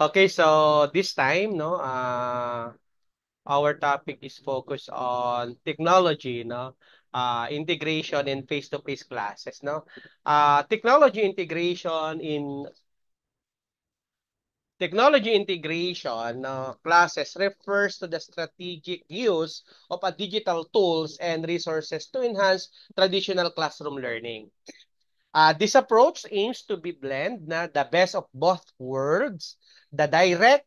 Okay, so this time, no, our topic is focused on technology, no, integration in face-to-face classes, no. Technology integration in Technology integration classes refers to the strategic use of a digital tools and resources to enhance traditional classroom learning. This approach aims to be blend na the best of both worlds, the direct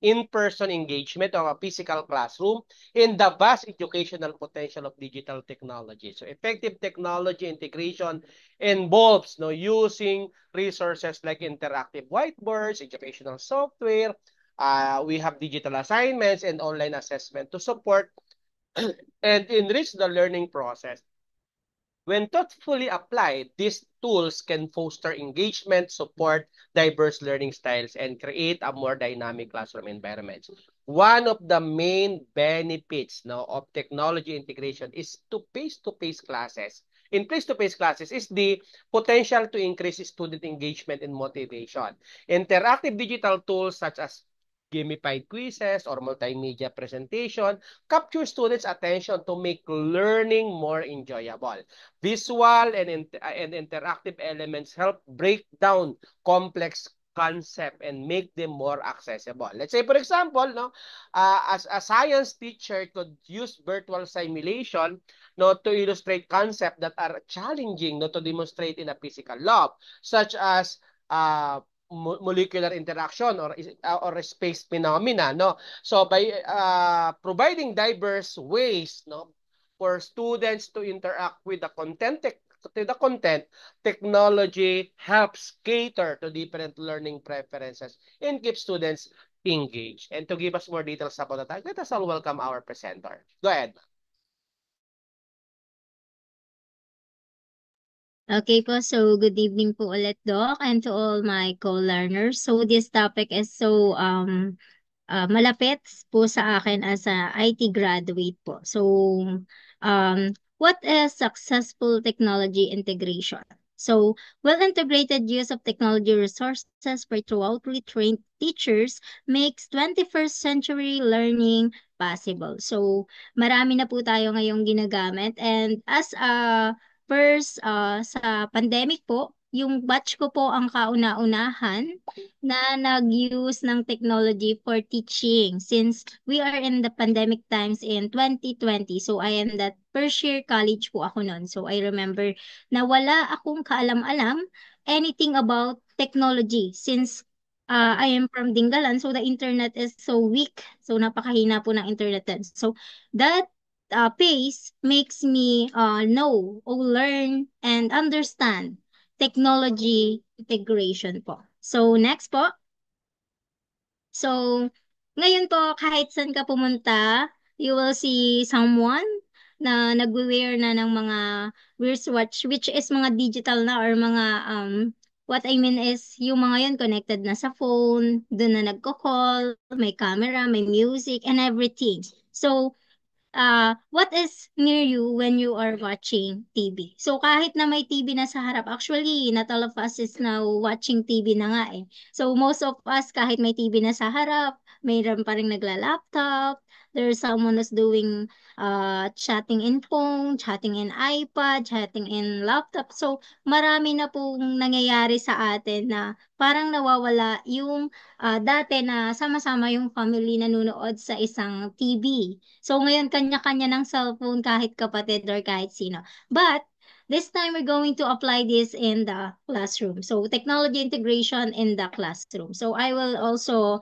in-person engagement of a physical classroom in the vast educational potential of digital technology. So effective technology integration involves using resources like interactive whiteboards, educational software. We have digital assignments and online assessment to support and enrich the learning process. When thoughtfully applied, these tools can foster engagement, support diverse learning styles, and create a more dynamic classroom environment. One of the main benefits of technology integration is to face-to-face classes. In face-to-face classes is the potential to increase student engagement and motivation. Interactive digital tools such as gamified quizzes or multimedia presentation capture students' attention to make learning more enjoyable. Visual and interactive elements help break down complex concept and make them more accessible. Let's say, for example, as a science teacher could use virtual simulation to illustrate concepts that are challenging to demonstrate in a physical lab, such as uh, molecular interaction or space phenomena. So by providing diverse ways for students to interact with the content, technology helps cater to different learning preferences and keep students engaged. And to give us more details about that, let us all welcome our presenter. Go ahead. Okay po, so good evening po ulit, Doc, and to all my co-learners. So this topic is so malapit po sa akin as a IT graduate po. So what is successful technology integration? So well-integrated use of technology resources by throughout trained teachers makes 21st century learning possible. So marami na po tayo ngayong ginagamit, and as a first sa pandemic po, yung batch ko po ang kauna-unahan na nag-use ng technology for teaching since we are in the pandemic times in 2020. So I am that first year college po ako noon. So I remember na wala akong kaalam-alam anything about technology since I am from Dingalan. So the internet is so weak. So napakahina po ng internet din. So that pace makes me know or learn and understand technology integration po. So next po. So ngayon po kahit saan ka pumunta, you will see someone na nagwe-wear na ng mga wristwatch which is mga digital na or mga what I mean is yung mga yun connected na sa phone, doon na nagko-call, may camera, may music and everything. So what is near you when you are watching TV? So kahit na may TV na sa harap, actually, not all of us is now watching TV na nga eh. So most of us, kahit may TV na sa harap, mayroon pa rin nagla-laptop, there's someone who's doing chatting in phone, chatting in iPad, chatting in laptop. So marami na pong nangyayari sa atin na parang nawawala yung dati na sama-sama yung family nanonood sa isang TV. So ngayon kanya-kanya ng cellphone kahit kapatid or kahit sino. But this time we're going to apply this in the classroom. So technology integration in the classroom. So I will also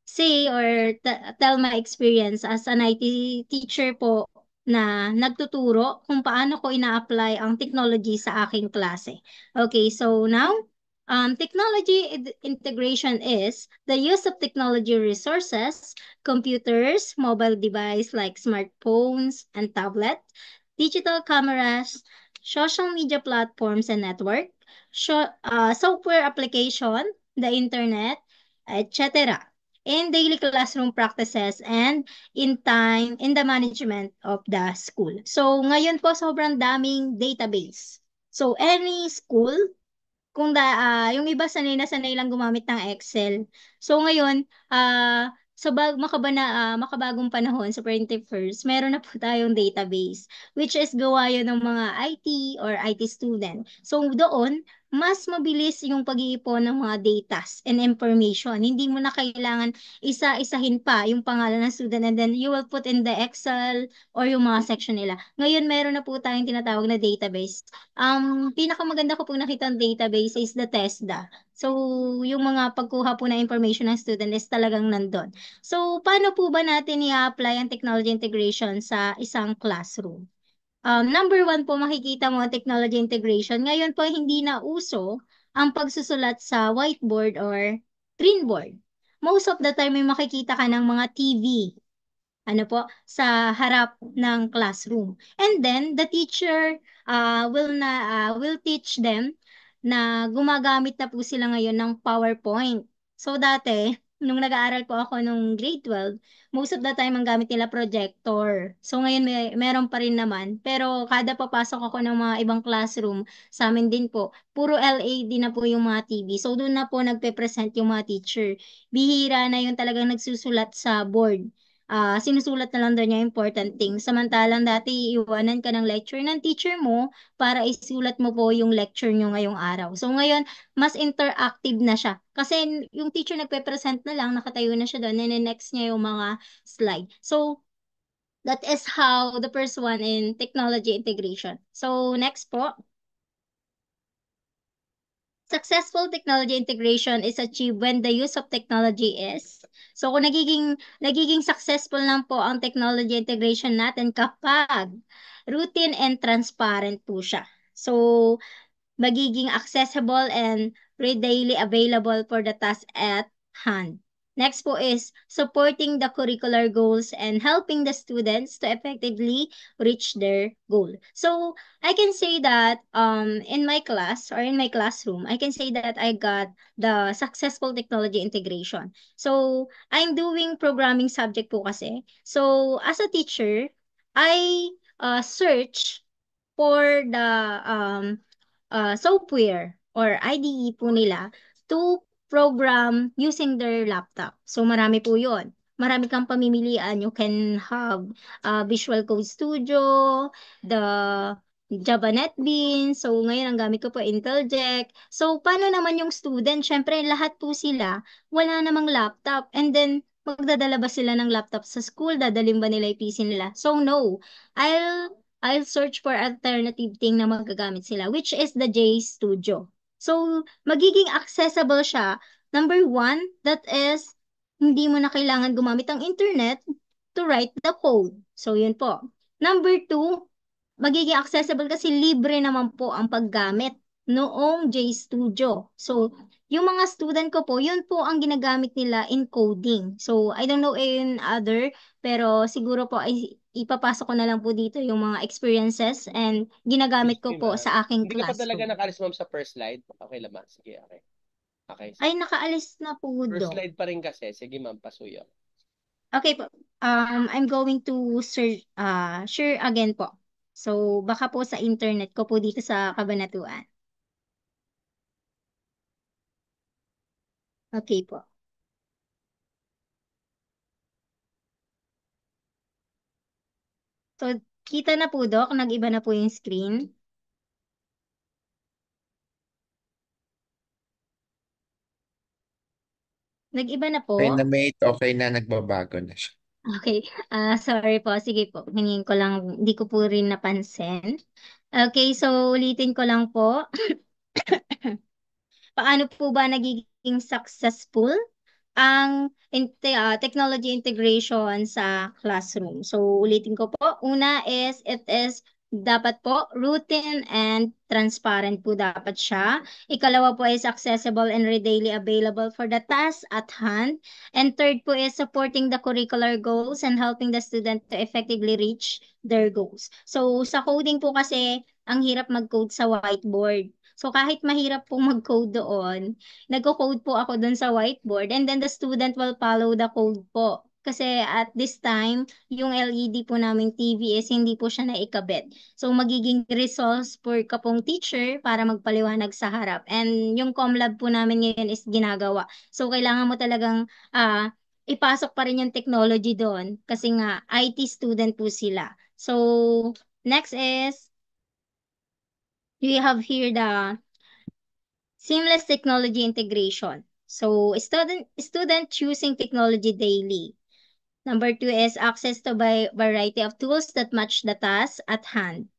say or tell my experience as an IT teacher po na nagtuturo kung paano ko ina-apply ang technology sa aking klase. Okay, so now technology integration is the use of technology resources, computers, mobile device like smartphones and tablet, digital cameras, social media platforms and network, software application, the internet, etc. In daily classroom practices and in the management of the school. So ngayon po sobrang daming database. So any school Yung iba sanay na sanay lang gumamit ng Excel. So ngayon, makabagong panahon sa 21st, meron na po tayong database which is gawa yun ng mga IT or IT student. So doon, mas mabilis yung pag-iipon ng mga datas and information. Hindi mo na kailangan isa-isahin pa yung pangalan ng student and then you will put in the Excel or yung mga section nila. Ngayon, meron na po tayong tinatawag na database. Pinakamaganda ko pong nakita database is the TESDA. So, yung mga pagkuha po ng information ng student is talagang nandun. So, paano po ba natin i-apply ang technology integration sa isang classroom? Number one po, makikita mo ang technology integration. Ngayon po, hindi na uso ang pagsusulat sa whiteboard or green board. Most of the time, may makikita ka ng mga TV sa harap ng classroom. And then the teacher will teach them na gumagamit na po sila ngayon ng PowerPoint. So dati, nung nag-aaral po ako nung grade 12, most of the time ang gamit nila projector. So ngayon meron pa rin naman, pero kada papasok ako ng mga ibang classroom, sa amin din po, puro LED na po yung mga TV. So doon na po nagpe-present yung mga teacher. Bihira na yung talagang nagsusulat sa board. Sinusulat na lang doon yung important things. Samantalang dati, iiwanan ka ng lecture ng teacher mo para isulat mo po yung lecture nyo ngayong araw. So ngayon, mas interactive na siya. Kasi yung teacher nagpe-present na lang, nakatayo na siya doon, and then next niya yung mga slide. So, that is how the first one in technology integration. So, next po. Successful technology integration is achieved when the use of technology is. So kung nagiging successful lang po ang technology integration natin kapag routine and transparent po siya. So magiging accessible and readily available for the task at hand. Next po is supporting the curricular goals and helping the students to effectively reach their goal. So I can say that in my class or in my classroom, I can say that I got the successful technology integration. So I'm doing programming subject po kasi. So as a teacher, I search for the software or IDE po nila to program using their laptop. So marami po yun. Marami kang pamimilian. You can have Visual Code Studio, the Java NetBeans. So ngayon ang gamit ko po Intelliject. So paano naman yung student? Syempre lahat po sila wala namang laptop. And then magdadala ba sila ng laptop sa school? Dadalhin ba nila yung PC nila? So no. I'll search for alternative thing na magagamit sila, which is the J Studio. So, magiging accessible siya. Number one, that is, hindi mo na kailangan gumamit ng internet to write the code. So, yun po. Number two, magiging accessible kasi libre naman po ang paggamit noong JStudio. So, yung mga student ko po, yun po ang ginagamit nila in coding. So, I don't know in other, pero siguro po ay ipapasok ko na lang po dito yung mga experiences and ginagamit ko Sige, po ma'am. sa aking Hindi ka pa talaga classroom. nakalis, ma'am, sa first slide. Okay lang, ma'am. Sige, okay. Okay, Ay, sige. nakaalis na po First do. slide pa rin kasi. Sige, ma'am, pasuyo. Okay po. I'm going to search, share again po. So, baka po sa internet ko po dito sa Kabanatuan. Okay po. So, kita na po, Doc. Nag-iba na po yung screen. Nag-iba na po. Okay na mate, okay na, nagbabago na siya. Okay. Sorry po. Sige po. Hingin ko lang. Hindi ko po rin napansin. Okay. So, ulitin ko lang po. Paano po ba nagiging successful ang technology integration sa classroom? So, ulitin ko po. Una is, it is dapat po routine and transparent po dapat siya. Ikalawa po is accessible and readily available for the task at hand. And third po is supporting the curricular goals and helping the student to effectively reach their goals. So, sa coding po kasi, ang hirap mag-code sa whiteboard. So, kahit mahirap po mag-code doon, nagko-code po ako dun sa whiteboard and then the student will follow the code po. Kasi at this time, yung LED po naming TV is hindi po siya naikabit. So, magiging resource po ka pong teacher para magpaliwanag sa harap. And yung ComLab po namin ngayon is ginagawa. So, kailangan mo talagang ipasok pa rin yung technology doon kasi nga IT student po sila. So, next is, we have here the seamless technology integration. So, student choosing technology daily. Number two is access to variety of tools that match the task at hand.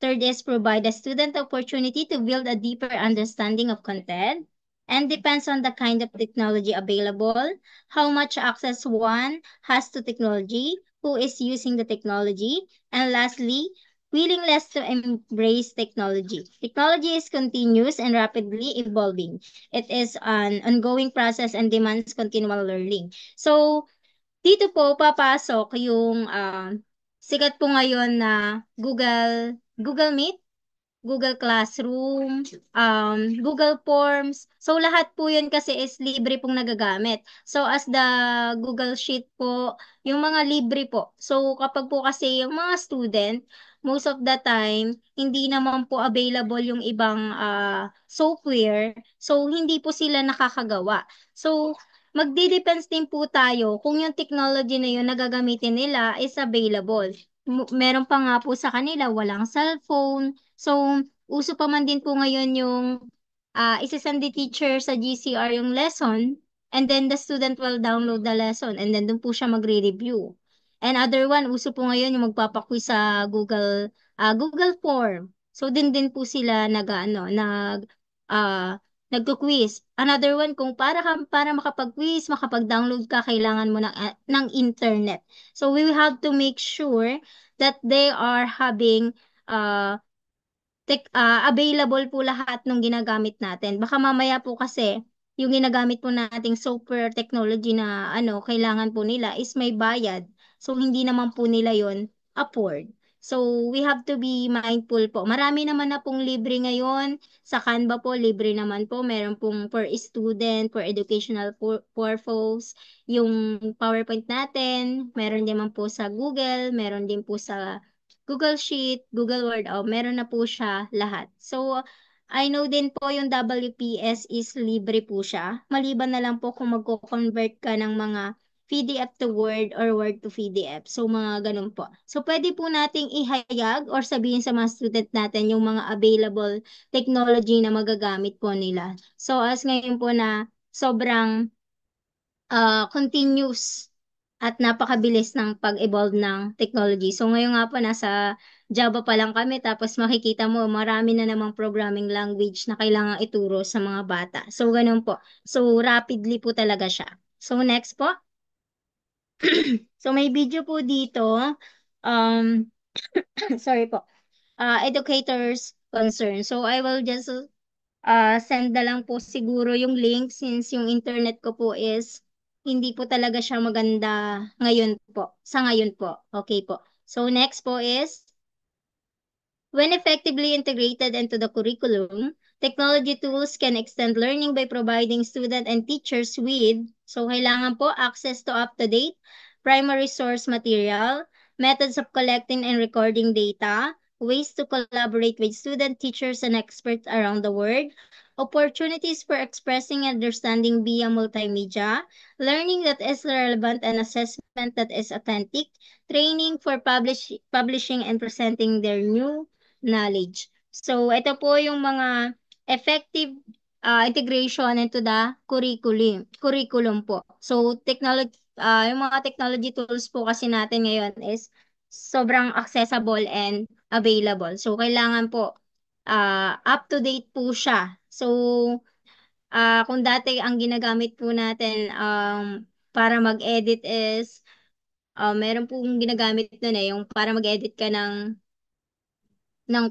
Third is provide the student the opportunity to build a deeper understanding of content and depends on the kind of technology available, how much access one has to technology, who is using the technology, and lastly, willingness to embrace technology. Technology is continuous and rapidly evolving. It is an ongoing process and demands continual learning. So, dito po papasok yung sikat po ngayon na Google Meet, Google Classroom, Google Forms. So, lahat po yun kasi is libre pong nagagamit. So, as the Google Sheet po, yung mga libre po. So, kapag po kasi yung mga student, most of the time, hindi naman po available yung ibang software. So, hindi po sila nakakagawa. So, magdi-depends din po tayo kung yung technology na yun na gagamitin nila is available. Meron pa nga po sa kanila, walang cellphone. So, uso pa man din po ngayon yung isasend the teacher sa GCR yung lesson and then the student will download the lesson and then doon po siya magre-review. And other one, uso po ngayon yung magpapaquiz sa Google Form. So, din po sila ah, nagko-quiz. Another one, kung para makapag-quiz, makapag-download ka, kailangan mo ng internet. So, we will have to make sure that they are having uh, available po lahat ng ginagamit natin. Baka mamaya po kasi yung ginagamit po nating software technology na kailangan po nila is may bayad. So hindi naman po nila yon afford. So we have to be mindful po. Marami naman na pong libre ngayon. Sa Canva po, libre naman po. Meron pong for student, for educational purpose. Yung PowerPoint natin, meron din naman po sa Google, meron din po sa Google Sheet, Google Word, meron na po siya lahat. So, I know din po yung WPS is libre po siya. Maliban na lang po kung magko-convert ka ng mga PDF to Word or Word to PDF. So, mga ganun po. So, pwede po nating ihayag or sabihin sa mga student natin yung mga available technology na magagamit po nila. So, as ngayon po na sobrang continuous at napakabilis ng pag-evolve ng technology. So ngayon nga po nasa Java pa lang kami tapos makikita mo marami na namang programming language na kailangang ituro sa mga bata. So ganun po. So rapidly po talaga siya. So next po. So may video po dito. Um, sorry po. Educators concern. So I will just send na lang po siguro yung link since yung internet ko po is hindi po talaga siya maganda ngayon po. Sa ngayon po. Okay po. So next po is when effectively integrated into the curriculum, technology tools can extend learning by providing student and teachers with, so kailangan po, access to up-to-date primary source material, methods of collecting and recording data, ways to collaborate with student, teachers, and experts around the world, opportunities for expressing and understanding via multimedia, learning that is relevant and assessment that is authentic, training for publishing and presenting their new knowledge. So, ito po yung mga effective integration into the curriculum po. So, yung mga technology tools po kasi natin ngayon is sobrang accessible and available. So, kailangan po up to date po siya. So, kung dati ang ginagamit po natin para mag-edit is meron pong ginagamit nun yung para mag-edit ka ng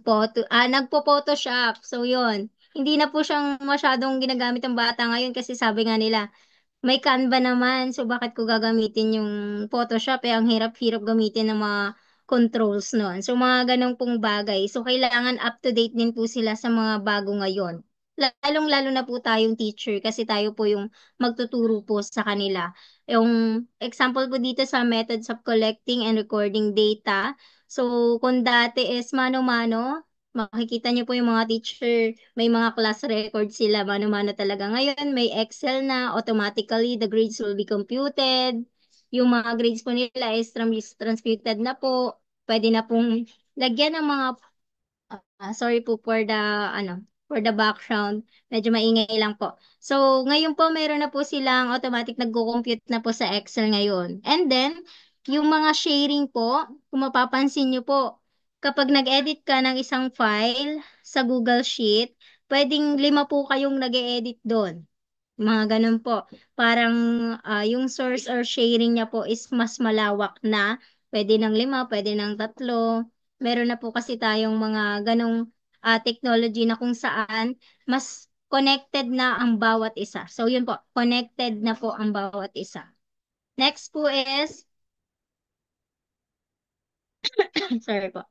photo, nagpo-Photoshop. So, yun. Hindi na po siyang masyadong ginagamit ng bata ngayon kasi sabi nga nila, may Canva naman. So, bakit ko gagamitin yung Photoshop? Ang hirap-hirap gamitin ng mga controls noon. So, mga ganong pong bagay. So, kailangan up-to-date din po sila sa mga bago ngayon. lalong-lalo na po tayong teacher kasi tayo po yung magtuturo po sa kanila. Yung example po dito sa methods of collecting and recording data. So, kung dati is mano-mano, makikita niyo po yung mga teacher, may mga class record sila, mano-mano talaga. Ngayon, may Excel na, automatically the grades will be computed. Yung mga grades po nila is transmuted na po. Pwede na pong lagyan ng mga sorry po for the for the background. Medyo maingay lang po. So, ngayon po meron na po silang automatic nagko-compute na po sa Excel ngayon. And then, yung mga sharing po, kung mapapansin nyo po, kapag nag-edit ka ng isang file sa Google Sheet, pwedeng 5 po kayong nag-edit doon. Mga ganun po. Parang yung source or sharing niya po is mas malawak na. Pwede ng 5, pwede ng 3. Meron na po kasi tayong mga ganong technology na kung saan mas connected na ang bawat isa. So yun po, connected na po ang bawat isa. Next po is, sorry po.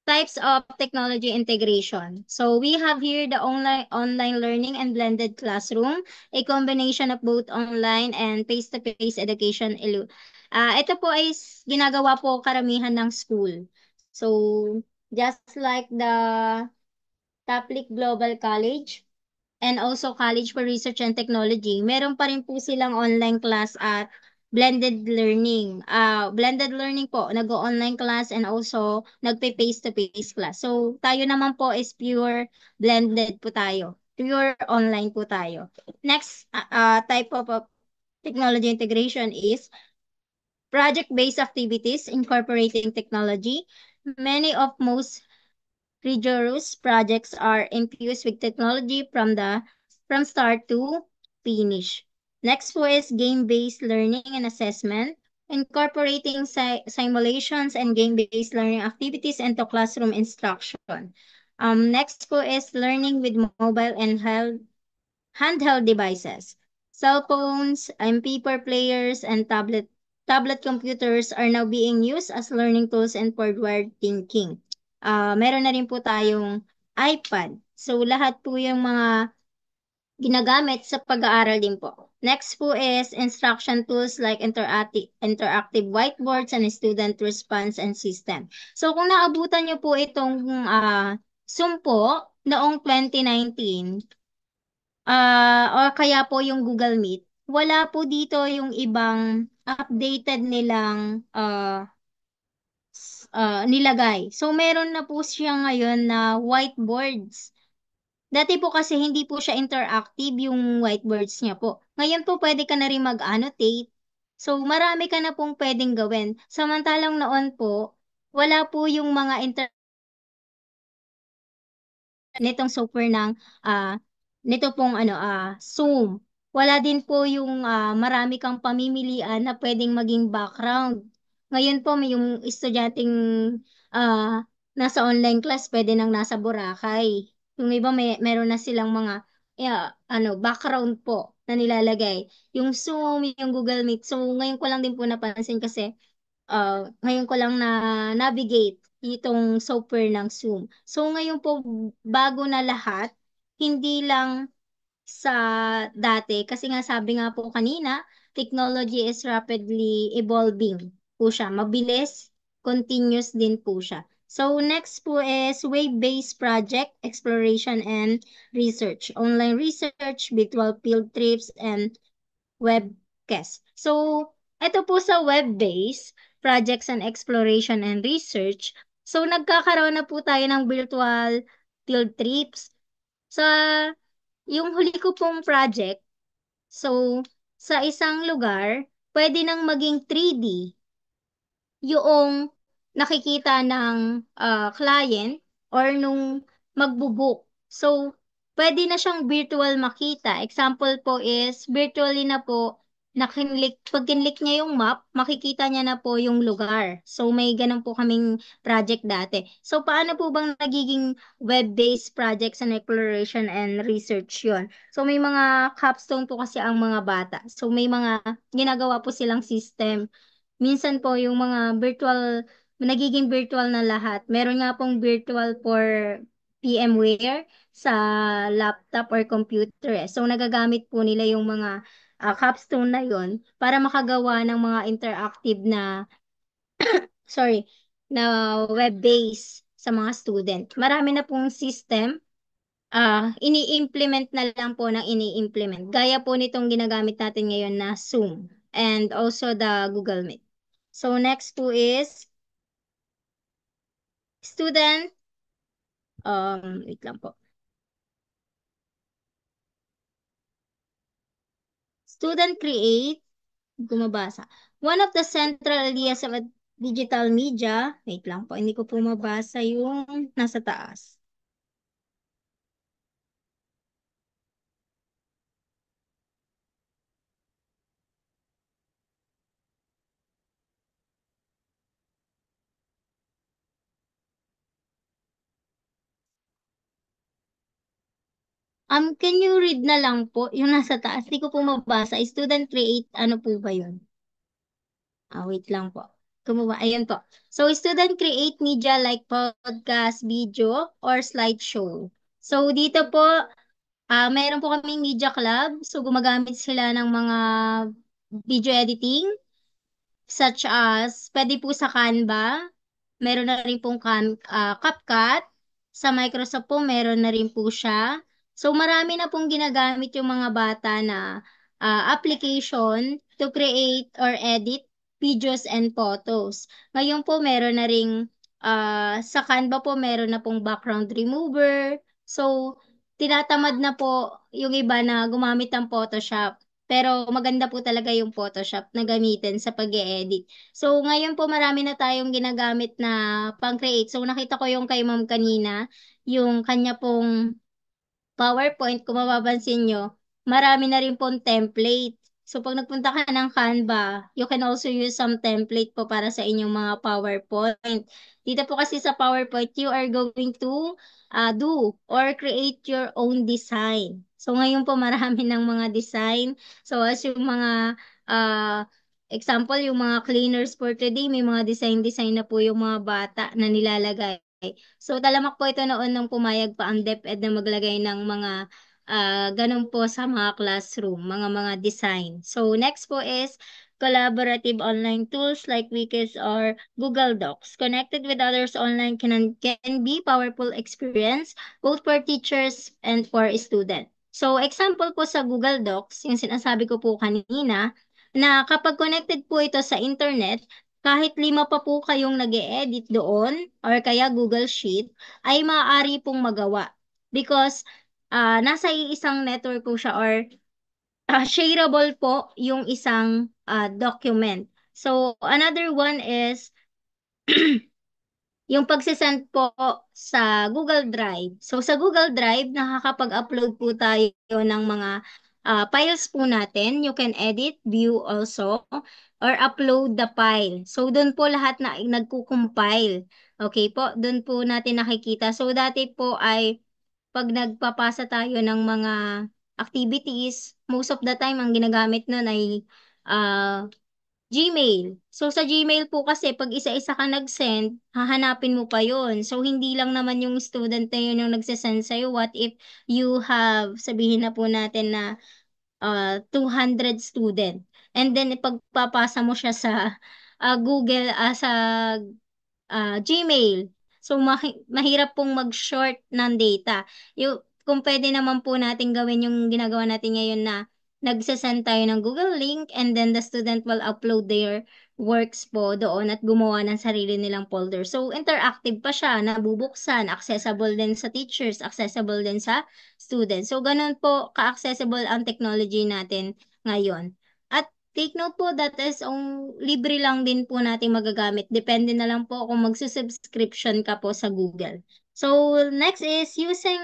Types of technology integration. So we have here the online learning and blended classroom, a combination of both online and face-to-face education. Ito po ay ginagawa po karamihan ng school. So just like the Catholic Global College and also College for Research and Technology, meron pa rin po silang online class at blended learning. Blended learning po, nag-online class and also nagpe-face-to-face class. So, tayo naman po is pure blended po tayo. Pure online po tayo. Next type of technology integration is project-based activities incorporating technology. Many of most rigorous projects are infused with technology from start to finish. Next po is game-based learning and assessment, incorporating simulations and game-based learning activities into classroom instruction. Next po is learning with mobile and handheld devices. Cell phones, MP4 players, and tablet computers are now being used as learning tools and forward thinking. Meron na rin po tayong iPad. So, lahat po yung mga ginagamit sa pag-aaral din po. Next po is instruction tools like interactive whiteboards and student response and system. So, kung naabutan niyo po itong Zoom po noong 2019, o kaya po yung Google Meet, wala po dito yung ibang updated nilang nilagay. So, meron na po siya ngayon na whiteboards. Dati po kasi hindi po siya interactive yung whiteboards niya po. Ngayon po pwede ka na rin mag-annotate. So, marami ka na pong pwedeng gawin. Samantalang noon po, wala po yung mga nitong software ng nito pong Zoom. Wala din po yung marami kang pamimilian na pwedeng maging background. Ngayon po may yung estudyanteng nasa online class pwede nang nasa Boracay. Yung iba meron na silang mga background po na nilalagay. Yung Zoom, yung Google Meet. So ngayon ko lang din po napansin kasi ngayon ko lang na navigate itong software ng Zoom. So ngayon po bago na lahat, hindi lang sa dati kasi nga sabi nga po kanina, technology is rapidly evolving po siya. Mabilis, continuous din po siya. So next po is wave-based project exploration and research. Online research, virtual field trips, and webcast. So, ito po sa web-based projects and exploration and research. So, nagkakaroon na po tayo ng virtual field trips. Sa yung huli ko pong project, so, sa isang lugar, pwede nang maging 3D yung nakikita ng client or nung magbubook. So, pwede na siyang virtual makita. Example po is, virtually na po, pag kinlik niya yung map, makikita niya na po yung lugar. So, may ganun po kaming project dati. So, paano po bang nagiging web-based projects and exploration and research yon? So, may mga capstone po kasi ang mga bata. So, may mga ginagawa po silang system. Minsan po yung mga nagiging virtual na lahat. Meron nga pong virtual for VMware sa laptop or computer eh. So nagagamit po nila yung mga capstone na yon para makagawa ng mga interactive na sorry, na web-based sa mga student. Marami na pong system, ini-implement na lang po ng ini-implement. Gaya po nitong ginagamit natin ngayon na Zoom and also the Google Meet. So next po is student, wait lang po. Student create, gumabasa. One of the central ideas of a digital media, wait lang po, hindi ko po mabasa yung nasa taas. Can you read na lang po yung nasa taas? Hindi ko po mabasa. Student create, ano po ba yun? Wait lang po. Kumuha. Ayun po. So, student create media like podcast, video, or slideshow. So, dito po, meron po kaming media club. So, gumagamit sila ng mga video editing, such as, pwede po sa Canva, meron na rin pong CapCut. Sa Microsoft po, meron na rin po siya. So, marami na pong ginagamit yung mga bata na application to create or edit videos and photos. Ngayon po, meron na ring sa Canva po, meron na pong background remover. So, tinatamad na po yung iba na gumamit ng Photoshop. Pero maganda po talaga yung Photoshop na gamitin sa pag-edit. So, ngayon po marami na tayong ginagamit na pang-create. So, nakita ko yung kay ma'am kanina, yung kanya pong PowerPoint, kung mapapansin nyo, marami na rin pong template. So, pag nagpunta ka ng Canva, you can also use some template po para sa inyong mga PowerPoint. Dito po kasi sa PowerPoint, you are going to do or create your own design. So, ngayon po marami ng mga design. So, as yung mga example, yung mga cleaners for today, may mga design-design na po yung mga bata na nilalagay. So, talamak po ito noon nang pumayag pa ang DepEd na maglagay ng mga ganun po sa mga classroom, mga design. So, next po is collaborative online tools like Wikis or Google Docs. Connected with others online can be powerful experience both for teachers and for students. So, example po sa Google Docs, yung sinasabi ko po kanina, na kapag connected po ito sa internet, kahit 5 pa po kayong nag-e-edit doon or kaya Google Sheet, ay maaari pong magawa. Because nasa isang network po siya or shareable po yung isang document. So, another one is yung pagsisend po sa Google Drive. So, sa Google Drive, nakakapag-upload po tayo ng mga files po natin. You can edit, view also, or upload the file. So, doon po lahat na nagko-compile. Okay po, doon po natin nakikita. So, dati po ay pag nagpapasa tayo ng mga activities, most of the time, ang ginagamit nun ay Gmail. So, sa Gmail po kasi, pag isa-isa ka nag-send, hahanapin mo pa yon. So, hindi lang naman yung student na yun yung nagsasend sa'yo. What if you have, sabihin na po natin na 200 student. And then, ipagpapasa mo siya sa Google, sa Gmail. So, mahirap pong mag-short ng data. Kung pwede naman po natin gawin yung ginagawa natin ngayon na nagsasend tayo ng Google link and then the student will upload their works po doon at gumawa ng sarili nilang folder. So, interactive pa siya, nabubuksan, accessible din sa teachers, accessible din sa students. So, ganun po ka-accessible ang technology natin ngayon. At take note po that is libre lang din po natin magagamit. Depende na lang po kung magsusubscription ka po sa Google. So, next is using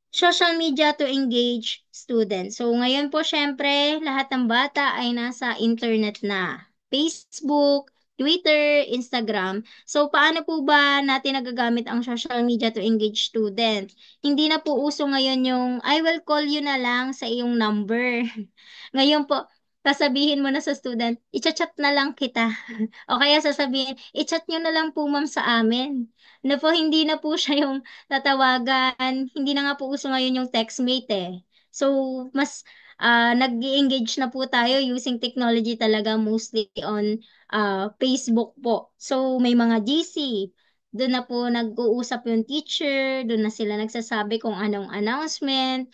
social media to engage students. So, ngayon po, syempre, lahat ng bata ay nasa internet na. Facebook, Twitter, Instagram. So, paano po ba natin nagagamit ang social media to engage students? Hindi na po uso ngayon yung, I will call you na lang sa iyong number. Ngayon po, sasabihin mo na sa student, i-chat na lang kita. O kaya sasabihin, i-chat nyo na lang po ma'am sa amin. Na po, hindi na po siya yung tatawagan. Hindi na nga po uso ngayon yung textmate eh. So, mas nag-engage na po tayo using technology talaga mostly on Facebook po. So, may mga GC. Doon na po nag-uusap yung teacher, doon na sila nagsasabi kung anong announcement.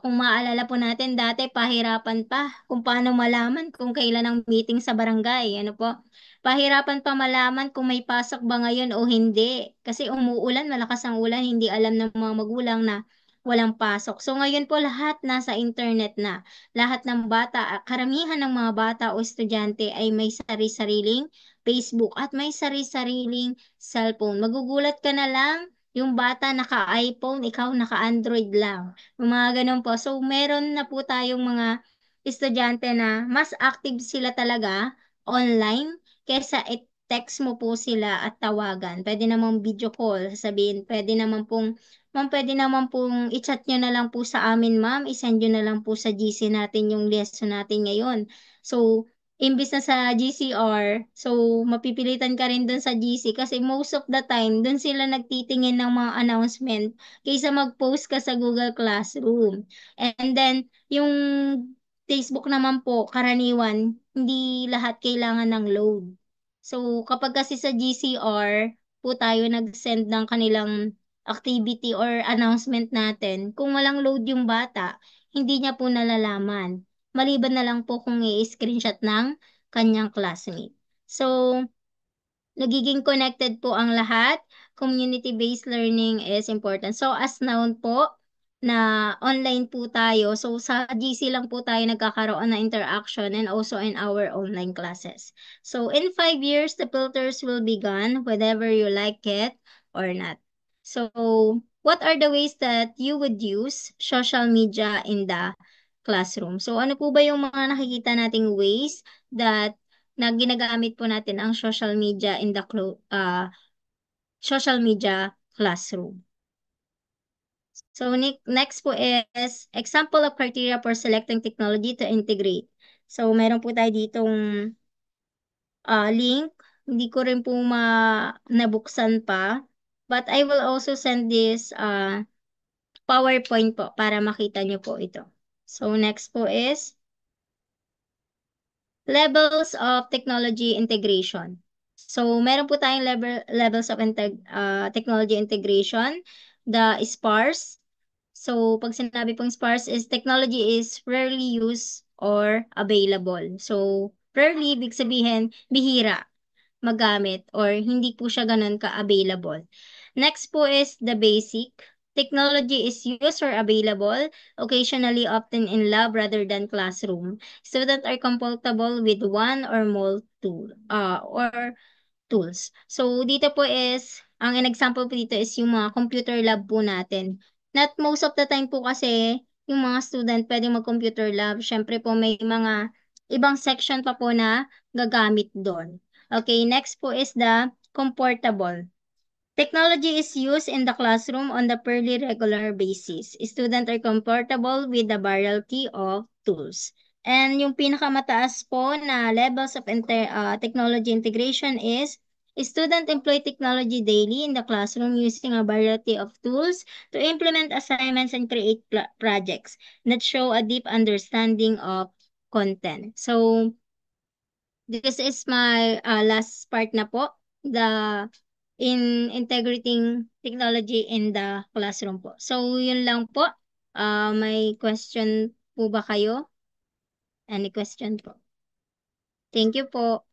Kung maaalala po natin dati, pahirapan pa kung paano malaman kung kailan ang meeting sa barangay. Ano po? Pahirapan pa malaman kung may pasok ba ngayon o hindi. Kasi umuulan, malakas ang ulan, hindi alam ng mga magulang na walang pasok. So ngayon po lahat nasa internet na. Lahat ng bata, karamihan ng mga bata o estudyante ay may sari-sariling Facebook at may sari-sariling cellphone. Magugulat ka na lang yung bata naka-iPhone, ikaw naka-Android lang. Yung mga ganun po. So, meron na po tayong mga estudyante na mas active sila talaga online kaysa text mo po sila at tawagan. Pwede namang video call, sabihin, ma'am, pwede naman pong i-chat nyo na lang po sa amin, ma'am. I-send nyo na lang po sa GC natin yung lesson natin ngayon. So, imbis na sa GCR, so mapipilitan ka rin dun sa GC kasi most of the time, dun sila nagtitingin ng mga announcement kaysa mag-post ka sa Google Classroom. And then, yung Facebook naman po, karaniwan, hindi lahat kailangan ng load. So, kapag kasi sa GCR po tayo nag-send ng kanilang activity or announcement natin, kung walang load yung bata, hindi niya po nalalaman. Maliban na lang po kung i-screenshot ng kanyang classmate. So, nagiging connected po ang lahat. Community-based learning is important. So, as noun po, na online po tayo. So, sa GC lang po tayo nagkakaroon ng interaction and also in our online classes. So, in 5 years, the filters will be gone, whether you like it or not. So, what are the ways that you would use social media in the classroom? So, ano po ba yung mga nakikita nating ways that na ginagamit po natin ang social media in the social media classroom? So, next po is example of criteria for selecting technology to integrate. So, meron po tayo ditong link. Hindi ko rin po nabuksan pa. But I will also send this PowerPoint po para makita nyo po ito. So, next po is levels of technology integration. So, meron po tayong levels of technology integration. The sparse. So, pag sinabi pong sparse is technology is rarely used or available. So, rarely, ibig sabihin, bihira magamit or hindi po siya ganun ka-available. Next po is the basic. Technology is used or available, occasionally often in lab rather than classroom. Students are comfortable with one or more tools. So, dito po is, ang example po dito is yung mga computer lab po natin. Not most of the time po kasi, yung mga student pwede mag-computer lab. Siyempre po may mga ibang section pa po na gagamit doon. Okay, next po is the comportable. Technology is used in the classroom on the fairly regular basis. Students are comfortable with the variety of tools. And yung pinakamataas po na levels of technology integration is students employ technology daily in the classroom using a variety of tools to implement assignments and create projects that show a deep understanding of content. So, this is my last part na po, the in integrating technology in the classroom po. So, yun lang po. May question po ba kayo? Any question po? Thank you po.